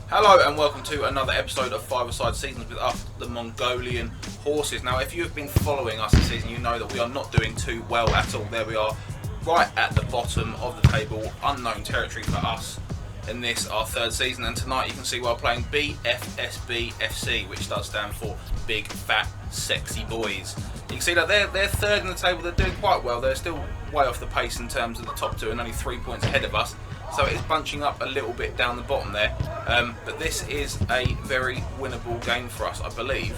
Hello and welcome to another episode of 5aside Seasons with us, the Mongolian horses. Now, if you have been following us this season, you know that we are not doing too well at all. There we are, right at the bottom of the table, unknown territory for us in this, our third season. And tonight you can see we're playing BFSB FC, which does stand for Big Fat Sexy Boys. You can see that they're third in the table. They're doing quite well. They're still way off the pace in terms of the top two and only 3 points ahead of us. So it is bunching up a little bit down the bottom there. But this is a very winnable game for us, I believe.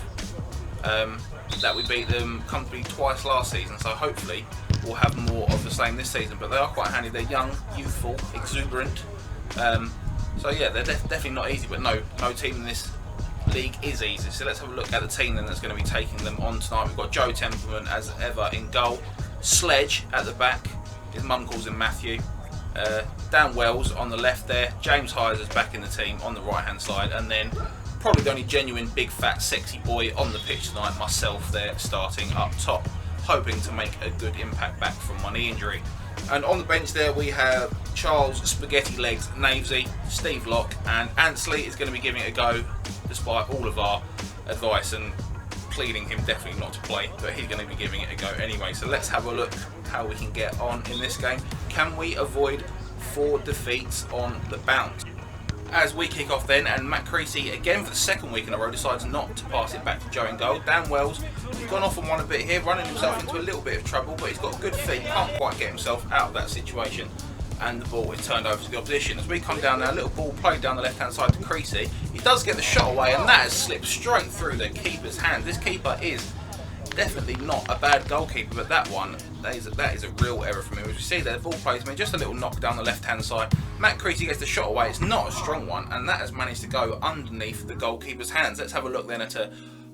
That we beat them comfortably twice last season. So hopefully we'll have more of the same this season. But they are quite handy. They're young, youthful, exuberant. So yeah, they're definitely not easy. But no team in this league is easy. So let's have a look at the team then that's going to be taking them on tonight. We've got Joe Templeman as ever in goal. Sledge at the back. His mum calls him Matthew. Dan Wells on the left there. James Hyers is back in the team on the right hand side, and then probably the only genuine big fat sexy boy on the pitch tonight, myself there starting up top, hoping to make a good impact back from my knee injury. And on the bench there we have Charles Spaghetti Legs Navesy, Steve Locke, and Ansley is going to be giving it a go despite all of our advice and pleading him definitely not to play, but he's going to be giving it a go anyway. So let's have a look how we can get on in this game. Can we avoid 4 defeats on the bounce? As we kick off then, and Matt Creasy again for the second week in a row decides not to pass it back to Joe in goal. Dan Wells has gone off on one a bit here, running himself into a little bit of trouble, but he's got good feet, can't quite get himself out of that situation, and the ball is turned over to the opposition. As we come down now, a little ball played down the left hand side to Creasy. He does get the shot away, and that has slipped straight through the keeper's hand. This keeper is definitely not a bad goalkeeper, but that is a real error from him. As you see there, the ball plays me just a little knock down the left hand side. Matt Creasy gets the shot away. It's not a strong one, and that has managed to go underneath the goalkeeper's hands. Let's have a look then at a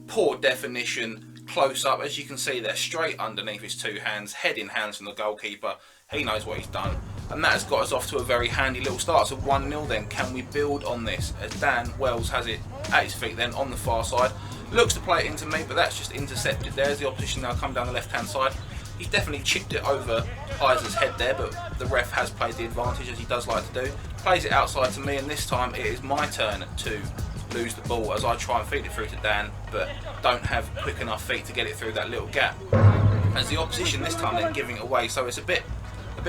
poor definition close up. As you can see there, straight underneath his two hands, head in hands from the goalkeeper. He knows what he's done, and that has got us off to a very handy little start. So 1-0 then. Can we build on this? As Dan Wells has it at his feet then on the far side. Looks to play it into me, but that's just intercepted. There's the opposition now come down the left hand side. He's definitely chipped it over Heiser's head there, but the ref has played the advantage, as he does like to do. Plays it outside to me, and this time it is my turn to lose the ball as I try and feed it through to Dan, but don't have quick enough feet to get it through that little gap. As the opposition this time then giving it away, so it's a bit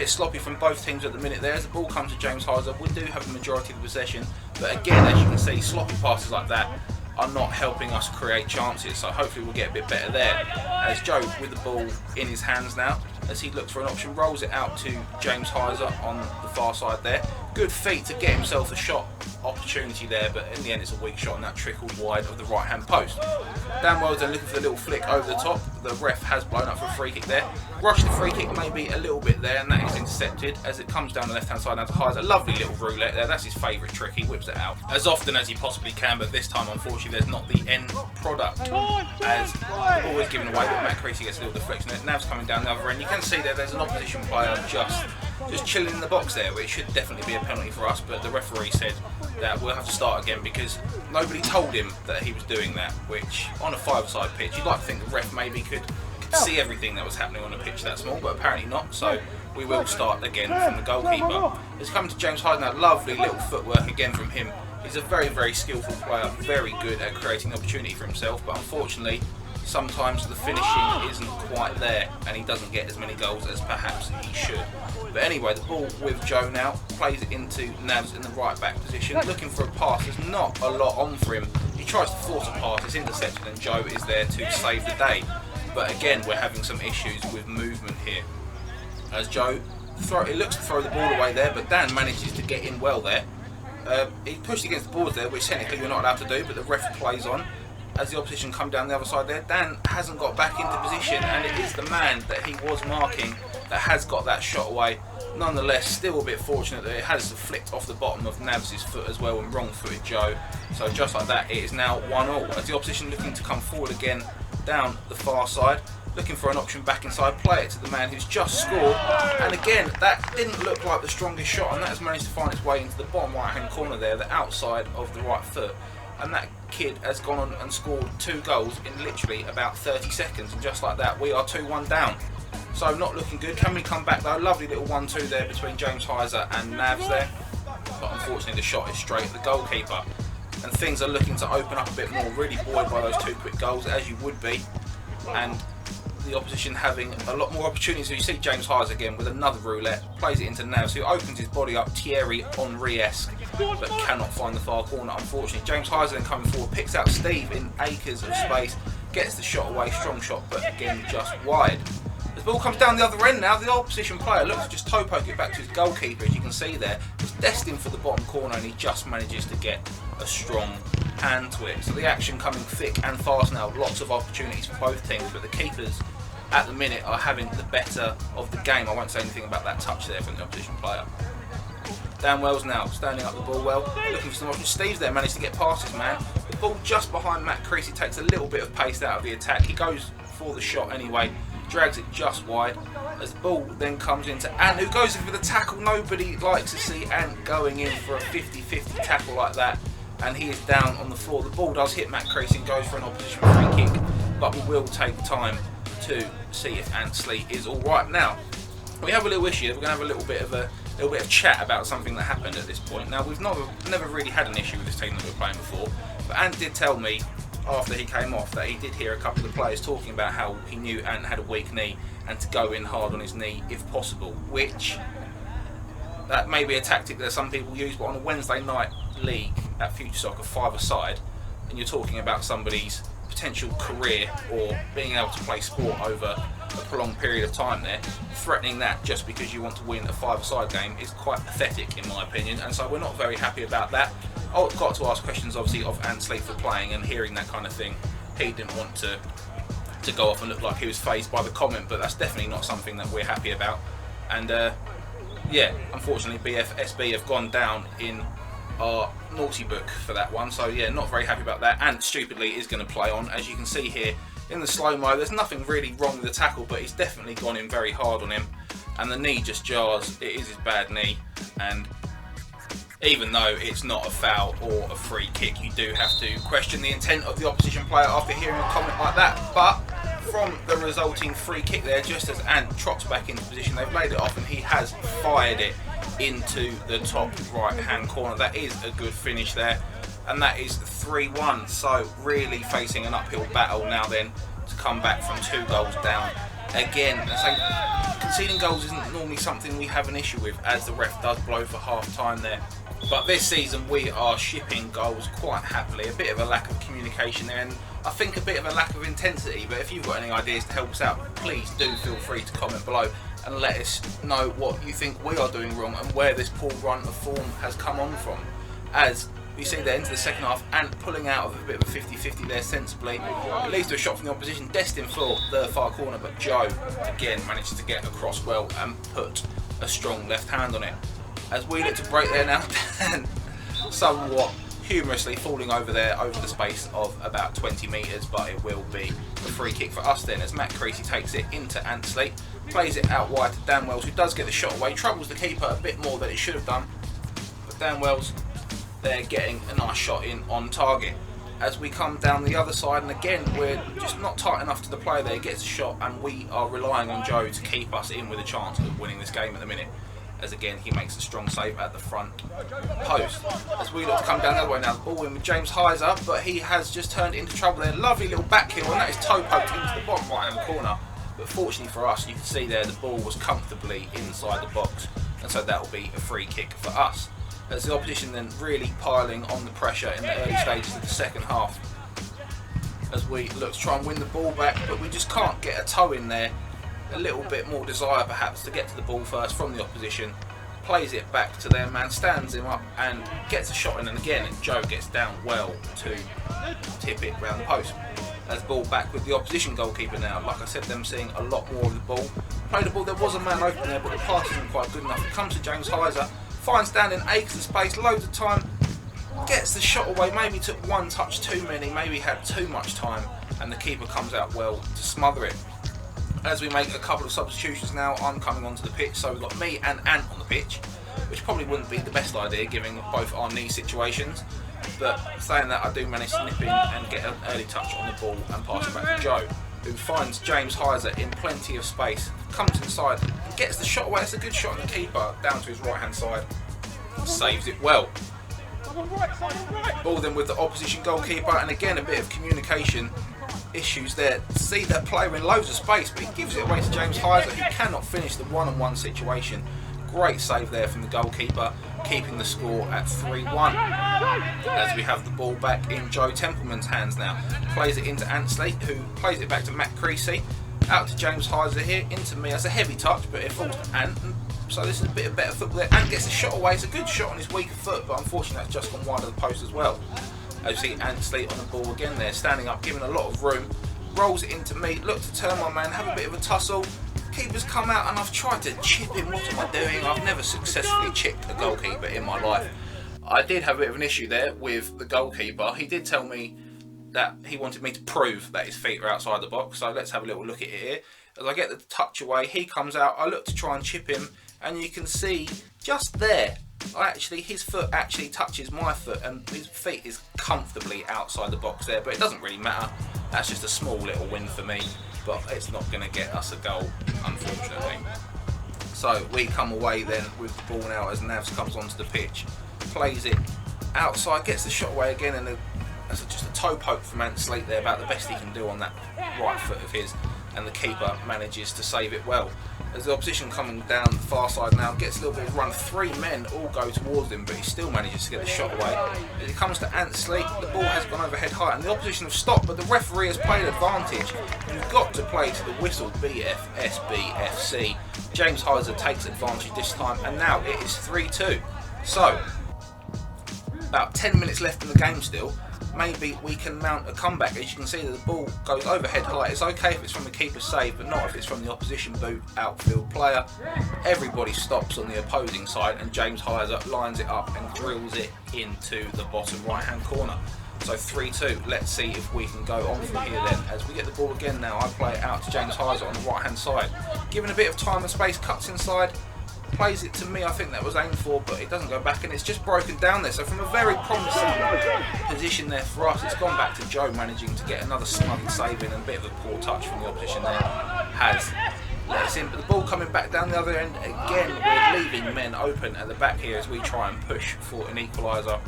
sloppy from both teams at the minute there. As the ball comes to James Heiser, we do have the majority of the possession, but again, as you can see, sloppy passes like that are not helping us create chances, so hopefully we'll get a bit better there. As Joe with the ball in his hands now, as he looks for an option, rolls it out to James Heiser on the far side there. Good feet to get himself a shot opportunity there, but in the end it's a weak shot, and that trickled wide of the right hand post. Dan Wells then looking for the little flick over the top. The ref has blown up for a free kick there. Rushed the free kick maybe a little bit there, and that is intercepted as it comes down the left hand side now to Heiser. Lovely little roulette there, that's his favourite trick. He whips it out as often as he possibly can, but this time unfortunately there's not the end product, as the ball is given away, but Matt Creasy gets a little deflection there. Nav's coming down the other end. You can see there's an opposition player just chilling in the box there, which should definitely be a penalty for us, but the referee said that we'll have to start again because nobody told him that he was doing that, which on a 5-a-side pitch you'd like to think the ref maybe could see everything that was happening on a pitch that small, but apparently not, so we will start again from the goalkeeper. It's coming to James Hyde now. Lovely little footwork again from him. He's a very, very skillful player, very good at creating opportunity for himself, but unfortunately sometimes the finishing isn't quite there and he doesn't get as many goals as perhaps he should. But anyway, the ball with Joe now, plays it into Navs in the right back position, looking for a pass. There's not a lot on for him. He tries to force a pass, it's intercepted, and Joe is there to save the day. But again, we're having some issues with movement here. As Joe it looks to throw the ball away there, but Dan manages to get in well there. He pushed against the boards there, which technically you're not allowed to do, but the ref plays on. As the opposition come down the other side there, Dan hasn't got back into position, and it is the man that he was marking that has got that shot away. Nonetheless, still a bit fortunate that it has flicked off the bottom of Navs' foot as well, and wrong-footed Joe. So just like that, it is now 1-1. As the opposition looking to come forward again down the far side, looking for an option back inside, play it to the man who's just scored, and again that didn't look like the strongest shot, and that has managed to find its way into the bottom right hand corner there, the outside of the right foot, and that kid has gone on and scored 2 goals in literally about 30 seconds, and just like that we are 2-1 down. So not looking good. Can we come back though? Lovely little 1-2 there between James Heiser and Navs there, but unfortunately the shot is straight at the goalkeeper. and things are looking to open up a bit more. Really buoyed by those 2 quick goals, as you would be, and the opposition having a lot more opportunities. So you see James Hires again with another roulette, plays it into Nav, who opens his body up, Thierry Henry-esque, but cannot find the far corner, unfortunately. James Hires then coming forward, picks out Steve in acres of space, gets the shot away, strong shot, but again just wide. As the ball comes down the other end now, the opposition player looks to just toe poke it back to his goalkeeper, as you can see there. It's destined for the bottom corner, and he just manages to get a strong hand to it. So the action coming thick and fast now, lots of opportunities for both teams, but the keepers at the minute are having the better of the game. I won't say anything about that touch there from the opposition player. Dan Wells now standing up the ball well, looking for some options. Steve's there, managed to get past his man. The ball just behind Matt Creasy takes a little bit of pace out of the attack. He goes for the shot anyway, drags it just wide. As the ball then comes into Ant, who goes in for the tackle. Nobody likes to see Ant going in for a 50-50 tackle like that, and he is down on the floor. The ball does hit Matt Creasy and goes for an opposition free kick, but we will take time to see if Antley is all right. Now we have a little issue. We're going to have a little bit of chat about something that happened at this point. Now we've never really had an issue with this team that we're playing before, but Ant did tell me after he came off that he did hear a couple of the players talking about how he knew Ant had a weak knee and to go in hard on his knee if possible, which that may be a tactic that some people use, but on a Wednesday night league at Future Soccer 5aside, and you're talking about somebody's potential career or being able to play sport over a prolonged period of time there, threatening that just because you want to win a 5aside game is quite pathetic in my opinion, and so we're not very happy about that. I've got to ask questions obviously of Antley for playing, and hearing that kind of thing, he didn't want to go off and look like he was fazed by the comment, but that's definitely not something that we're happy about. And yeah, unfortunately BFSB have gone down in our naughty book for that one, so yeah, not very happy about that. And stupidly is going to play on, as you can see here in the slow-mo. There's nothing really wrong with the tackle, but he's definitely gone in very hard on him, and the knee just jars. It is his bad knee, and even though it's not a foul or a free kick, you do have to question the intent of the opposition player after hearing a comment like that. But from the resulting free kick there, just as Ant trots back into position, they've laid it off and he has fired it into the top right hand corner. That is a good finish there, and that is 3-1. So really facing an uphill battle now then to come back from 2 goals down again. And so conceding goals isn't normally something we have an issue with, as the ref does blow for half time there. But this season we are shipping goals quite happily. A bit of a lack of communication there, and I think a bit of a lack of intensity. But if you've got any ideas to help us out, please do feel free to comment below and let us know what you think we are doing wrong and where this poor run of form has come on from. As we see there into the second half, and pulling out of a bit of a 50-50 there sensibly. It leads to a shot from the opposition, destined for the far corner, but Joe again manages to get across well and put a strong left hand on it. As we look to break there now, Dan somewhat humorously falling over there over the space of about 20 metres, but it will be a free kick for us then, as Matt Creasy takes it into Antley, plays it out wide to Dan Wells, who does get the shot away, troubles the keeper a bit more than it should have done, but Dan Wells there getting a nice shot in on target. As we come down the other side, and again we're just not tight enough to the player there, gets a shot, and we are relying on Joe to keep us in with a chance of winning this game at the minute, as again he makes a strong save at the front post. As we look to come down the other way now, the ball in with James Heiser, but he has just turned into trouble there. Lovely little back heel, and that is toe poked into the bottom right hand corner, but fortunately for us, you can see there the ball was comfortably inside the box, and so that will be a free kick for us. As the opposition then really piling on the pressure in the early stages of the second half, as we look to try and win the ball back, but we just can't get a toe in there. A little bit more desire perhaps to get to the ball first from the opposition, plays it back to their man, stands him up and gets a shot in, and again Joe gets down well to tip it round the post. As the ball back with the opposition goalkeeper now, like I said, them seeing a lot more of the ball. Play the ball, there was a man open there, but the pass isn't quite good enough. It comes to James Heiser, finds Dan in acres of space, loads of time, gets the shot away, maybe took one touch too many, maybe had too much time, and the keeper comes out well to smother it. As we make a couple of substitutions now, I'm coming onto the pitch, so we've got me and Ant on the pitch, which probably wouldn't be the best idea given both our knee situations, but saying that, I do manage to nip in and get an early touch on the ball and pass it back to Joe, who finds James Heiser in plenty of space, comes inside and gets the shot away. It's a good shot on the keeper down to his right hand side, saves it well. Ball then with the opposition goalkeeper, and again a bit of communication issues there. See that player in loads of space, but he gives it away to James Heiser, who cannot finish the one-on-one situation. Great save there from the goalkeeper, keeping the score at 3-1. As we have the ball back in Joe Templeman's hands now. Plays it into Ansley, who plays it back to Matt Creasy. Out to James Heiser here, into me. That's a heavy touch, but it falls to Ant. So this is a bit of better football there. Ant gets a shot away. It's a good shot on his weaker foot, but unfortunately that's just gone wide of the post as well. As you see Ansley on the ball again there, standing up, giving a lot of room. Rolls it into me, look to turn my man, have a bit of a tussle. Keeper's come out and I've tried to chip him. What am I doing? I've never successfully chipped a goalkeeper in my life. I did have a bit of an issue there with the goalkeeper. He did tell me that he wanted me to prove that his feet are outside the box. So let's have a little look at it here. As I get the touch away, he comes out. I look to try and chip him, and you can see just there, his foot actually touches my foot, and his feet is comfortably outside the box there. But it doesn't really matter. That's just a small little win for me, but it's not going to get us a goal, unfortunately. So we come away then with the ball now as Navs comes onto the pitch, plays it outside, gets the shot away again, and that's just a toe poke from Ansley there, about the best he can do on that right foot of his, and the keeper manages to save it well. As the opposition coming down the far side now, gets a little bit of run, 3 men all go towards him, but he still manages to get the shot away. As it comes to Ansley, the ball has gone overhead high, and the opposition have stopped, but the referee has played advantage. You've got to play to the whistle, BFSB FC. James Heiser takes advantage this time, and now it is 3-2. So, about 10 minutes left in the game still. Maybe we can mount a comeback. As you can see, that the ball goes overhead high. It's okay if it's from the keeper's save, but not if it's from the opposition boot outfield player. Everybody stops on the opposing side, and James Heiser lines it up and drills it into the bottom right hand corner. So 3-2. Let's see if we can go on from here then. As we get the ball again now, I play it out to James Heiser on the right hand side. Given a bit of time and space, cuts inside, plays it to me. I think that was aimed for, but it doesn't go back, and it's just broken down there. So from a very promising position there for us, it's gone back to Joe managing to get another smothered save in, and a bit of a poor touch from the opposition there has let us in. But the ball coming back down the other end again, we're leaving men open at the back here as we try and push for an equaliser,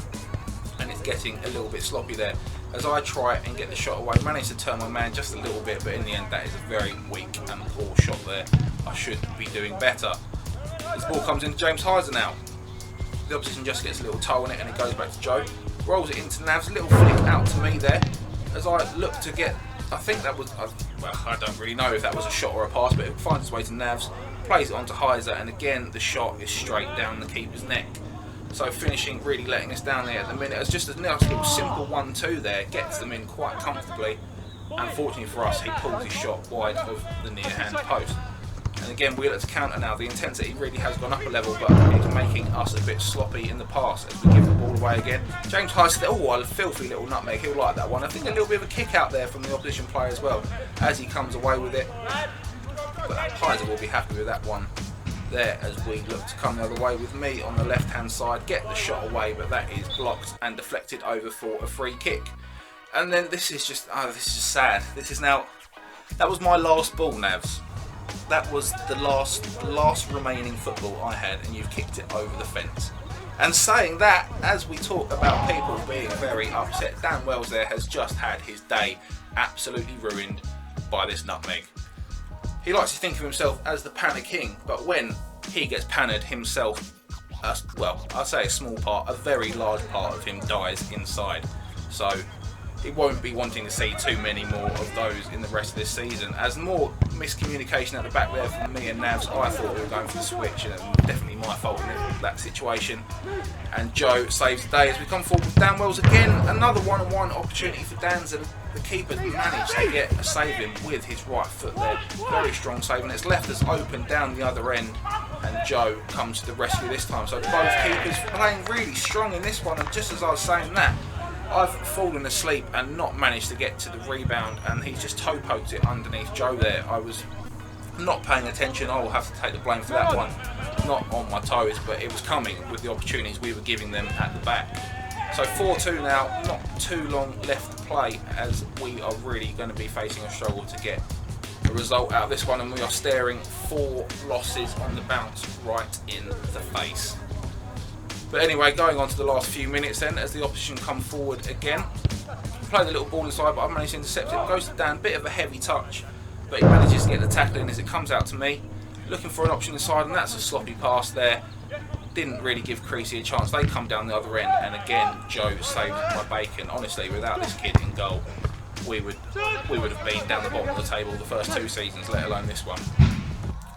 and it's getting a little bit sloppy there. As I try and get the shot away, manage to turn my man just a little bit, but in the end that is a very weak and poor shot there. I should be doing better. This ball comes into James Heiser now. The opposition just gets a little toe on it, and it goes back to Joe. Rolls it into Navs, little flick out to me there. As I look to get, I think that was, well, I don't really know if that was a shot or a pass, but it finds its way to Navs, plays it onto Heiser, and again the shot is straight down the keeper's neck. So finishing, really letting us down there at the minute. It's just a nice little simple 1-2 there, gets them in quite comfortably. Unfortunately for us, he pulls his shot wide of the near hand post. And again, we look to counter now. The intensity really has gone up a level, but it's making us a bit sloppy in the pass as we give the ball away again. James Heiser, oh, a filthy little nutmeg. He'll like that one. I think a little bit of a kick out there from the opposition player as well as he comes away with it. But Heiser will be happy with that one there as we look to come the other way with me on the left hand side. Get the shot away, but that is blocked and deflected over for a free kick. And then this is just, this is just sad. This is now, that was my last ball, Navs. That was the last remaining football I had, and you've kicked it over the fence. And saying that, as we talk about people being very upset, Dan Wells there has just had his day absolutely ruined by this nutmeg. He likes to think of himself as the Panna King, but when he gets panned himself, well, I'll say a small part, a very large part of him dies inside. So he won't be wanting to see too many more of those in the rest of this season. As more miscommunication at the back there from me and Navs, I thought we were going for the switch, and definitely my fault in that situation. And Joe saves the day as we come forward with Dan Wells again. Another one-on-one opportunity for Dan's, and the keeper's managed to get a save in with his right foot there. Very strong save, and it's left us open down the other end, and Joe comes to the rescue this time. So both keepers playing really strong in this one, and just as I was saying that, I've fallen asleep and not managed to get to the rebound, and he's just toe poked it underneath Joe there. I was not paying attention. I will have to take the blame for that one. Not on my toes, but it was coming with the opportunities we were giving them at the back. So 4-2 now, not too long left to play, as we are really going to be facing a struggle to get a result out of this one, and we are staring 4 losses on the bounce right in the face. But anyway, going on to the last few minutes then, as the opposition come forward again. Play the little ball inside, but I've managed to intercept it. Goes to Dan, bit of a heavy touch, but he manages to get the tackle in as it comes out to me. Looking for an option inside, and that's a sloppy pass there. Didn't really give Creasy a chance. They come down the other end, and again, Joe saved by Bacon. Honestly, without this kid in goal, we would have been down the bottom of the table the first 2 seasons, let alone this one.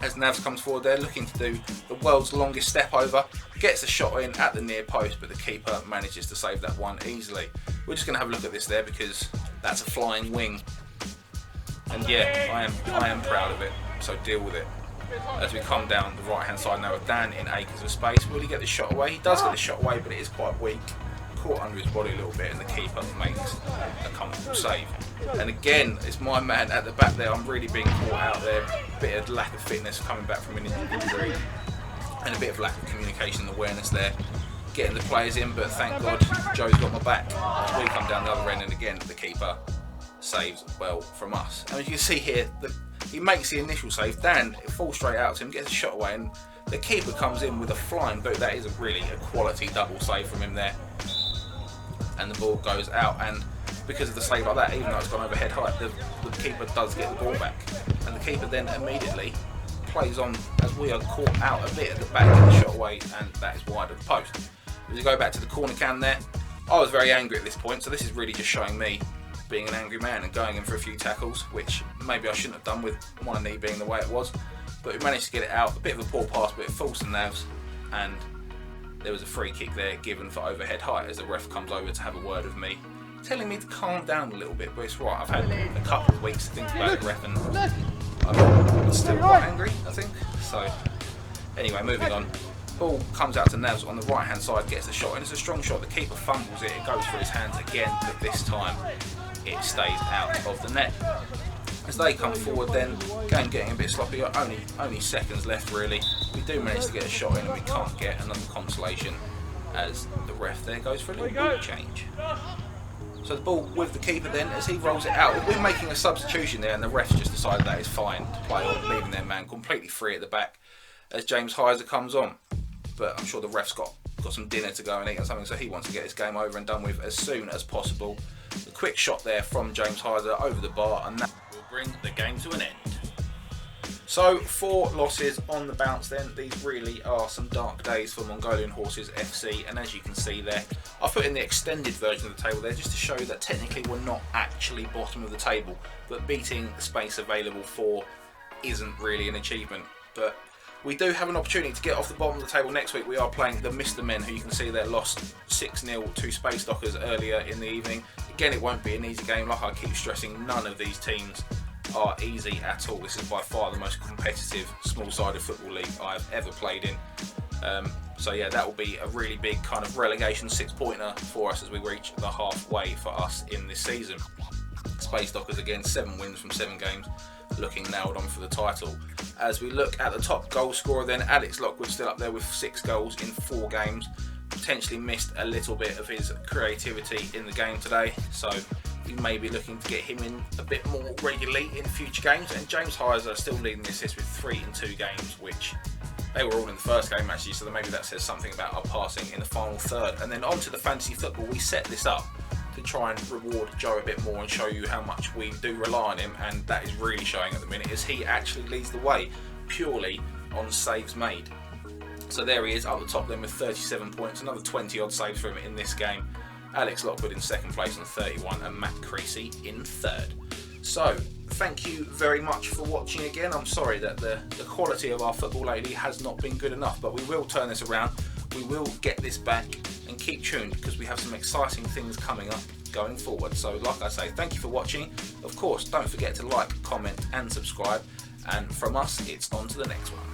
As Navs comes forward there, looking to do the world's longest step over, gets a shot in at the near post, but the keeper manages to save that one easily. We're just going to have a look at this there because that's a flying wing, and yeah, I am proud of it. So deal with it. As we come down the right hand side now with Dan in acres of space, will he get the shot away? He does get the shot away, but it is quite weak. Caught under his body a little bit, and the keeper makes a comfortable save. And again, it's my man at the back there. I'm really being caught out there. Bit of lack of fitness coming back from an injury, and a bit of lack of communication and awareness there. Getting the players in, but thank God Joe's got my back. As we come down the other end, and again the keeper saves well from us. And as you can see here, he makes the initial save. Dan, it falls straight out to him, gets a shot away, and the keeper comes in with a flying boot. That is really a quality double save from him there. And the ball goes out, and because of the save like that, even though it's gone over head height, the keeper does get the ball back, and the keeper then immediately plays on as we are caught out a bit at the back and the shot away, and that is wide of the post. As we go back to the corner cam there, I was very angry at this point, so this is really just showing me being an angry man and going in for a few tackles, which maybe I shouldn't have done with my knee being the way it was, but we managed to get it out. A bit of a poor pass, but it falls to Navs, and there was a free kick there given for overhead height as the ref comes over to have a word with me, telling me to calm down a little bit. But it's right, I've had a couple of weeks to think about the ref, and I'm still quite angry, I think. So anyway, moving on. Ball comes out to Navs on the right hand side, gets the shot, and it's a strong shot. The keeper fumbles it, it goes through his hands again, but this time it stays out of the net. As they come forward then, game getting a bit sloppy, only seconds left really. We do manage to get a shot in, and we can't get another consolation as the ref there goes for a little ball change. So the ball with the keeper then, as he rolls it out. We're making a substitution there, and the refs just decided that it's fine to play on, leaving their man completely free at the back as James Heiser comes on. But I'm sure the ref's got some dinner to go and eat or something, so he wants to get this game over and done with as soon as possible. The quick shot there from James Heiser over the bar, and that will bring the game to an end. So 4 losses on the bounce then. These really are some dark days for Mongolian Horses FC, and as you can see there, I've put in the extended version of the table there just to show you that technically we're not actually bottom of the table, but beating the space available for isn't really an achievement. But we do have an opportunity to get off the bottom of the table next week. We are playing the Mr. Men, who you can see there lost 6-0 to Space Dockers earlier in the evening. Again, it won't be an easy game. Like I keep stressing, none of these teams are easy at all. This is by far the most competitive small-sided football league I've ever played in. So yeah, that will be a really big kind of relegation 6-pointer for us as we reach the halfway for us in this season. Space Dockers again, 7 wins from 7 games, looking nailed on for the title. As we look at the top goal scorer then, Alex Lockwood still up there with 6 goals in 4 games. Potentially missed a little bit of his creativity in the game today, so we may be looking to get him in a bit more regularly in future games. And James Heiser still leading the assist with 3 in 2 games, which they were all in the first game actually, so maybe that says something about our passing in the final third. And then on to the fantasy football. We set this up to try and reward Joe a bit more and show you how much we do rely on him, and that is really showing at the minute as he actually leads the way purely on saves made. So there he is up the top then with 37 points, another 20 odd saves for him in this game. Alex Lockwood in 2nd place on 31, and Matt Creasy in 3rd. So thank you very much for watching again. I'm sorry that the quality of our football lately has not been good enough, but we will turn this around. We will get this back, and keep tuned because we have some exciting things coming up going forward. So like I say, thank you for watching. Of course, don't forget to like, comment and subscribe, and from us it's on to the next one.